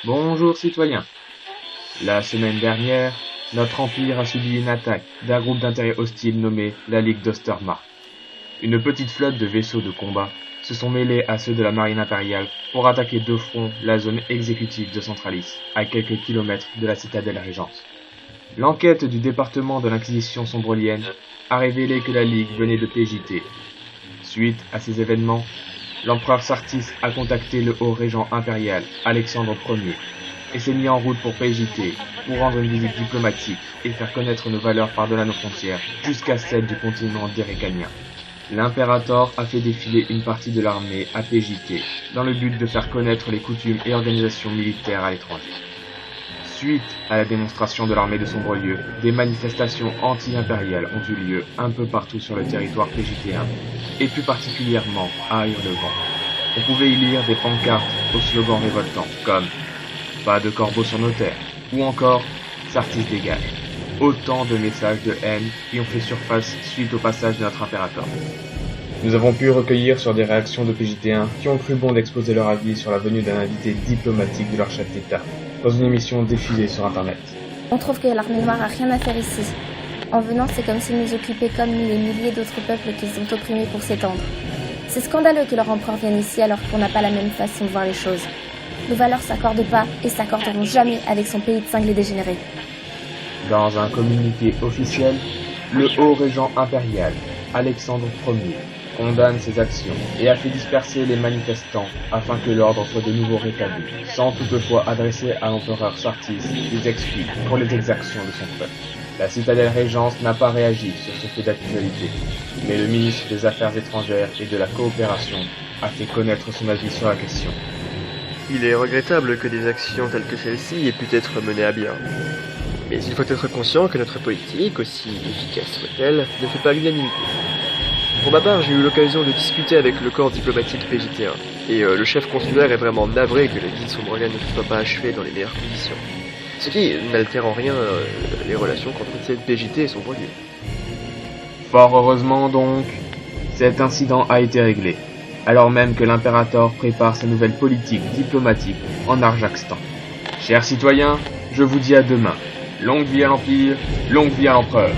Bonjour citoyens. La semaine dernière, notre empire a subi une attaque d'un groupe d'intérêts hostiles nommé la Ligue d'Ostermark. Une petite flotte de vaisseaux de combat se sont mêlés à ceux de la marine impériale pour attaquer de front la zone exécutive de Centralis, à quelques kilomètres de la citadelle Régence. L'enquête du département de l'Inquisition sombrolienne a révélé que la Ligue venait de PJT. Suite à ces événements, l'empereur Sartis a contacté le haut régent impérial, Alexandre Ier, et s'est mis en route pour PJT, pour rendre une visite diplomatique et faire connaître nos valeurs par-delà nos frontières, jusqu'à celles du continent dérécanien. L'impérator a fait défiler une partie de l'armée à PJT, dans le but de faire connaître les coutumes et organisations militaires à l'étranger. Suite à la démonstration de l'armée de Sombrelieu, des manifestations anti-impériales ont eu lieu un peu partout sur le territoire PJT1, et plus particulièrement à Hurlevent. On pouvait y lire des pancartes aux slogans révoltants, comme « Pas de corbeaux sur nos terres » ou encore « Sartis dégage ». Autant de messages de haine qui ont fait surface suite au passage de notre impérateur. Nous avons pu recueillir sur des réactions de PJT1 qui ont cru bon d'exposer leur avis sur la venue d'un invité diplomatique de leur chef d'État, dans une émission diffusée sur Internet. On trouve que l'armée noire a rien à faire ici. En venant, c'est comme s'ils nous occupaient comme les milliers d'autres peuples qu'ils ont opprimés pour s'étendre. C'est scandaleux que leur empereur vienne ici alors qu'on n'a pas la même façon de voir les choses. Nos valeurs s'accordent pas et s'accorderont jamais avec son pays de cinglés dégénérés. Dans un communiqué officiel, le haut régent impérial, Alexandre Ier, condamne ces actions et a fait disperser les manifestants afin que l'ordre soit de nouveau rétabli, sans toutefois adresser à l'empereur Sartis des excuses pour les exactions de son peuple. La citadelle Régence n'a pas réagi sur ce fait d'actualité, mais le ministre des Affaires étrangères et de la coopération a fait connaître son avis sur la question. Il est regrettable que des actions telles que celle-ci aient pu être menées à bien. Mais il faut être conscient que notre politique, aussi efficace soit-elle, ne fait pas l'unanimité. Pour ma part, j'ai eu l'occasion de discuter avec le corps diplomatique PJT1, et le chef consulaire est vraiment navré que la visite sombrolienne ne se soit pas achevée dans les meilleures conditions. Ce qui n'altère en rien les relations qu'entretiennent PJT et Sombrelieu. Fort heureusement donc, cet incident a été réglé, alors même que l'impérator prépare sa nouvelle politique diplomatique en Arjakstan. Chers citoyens, je vous dis à demain. Longue vie à l'Empire, longue vie à l'Empereur.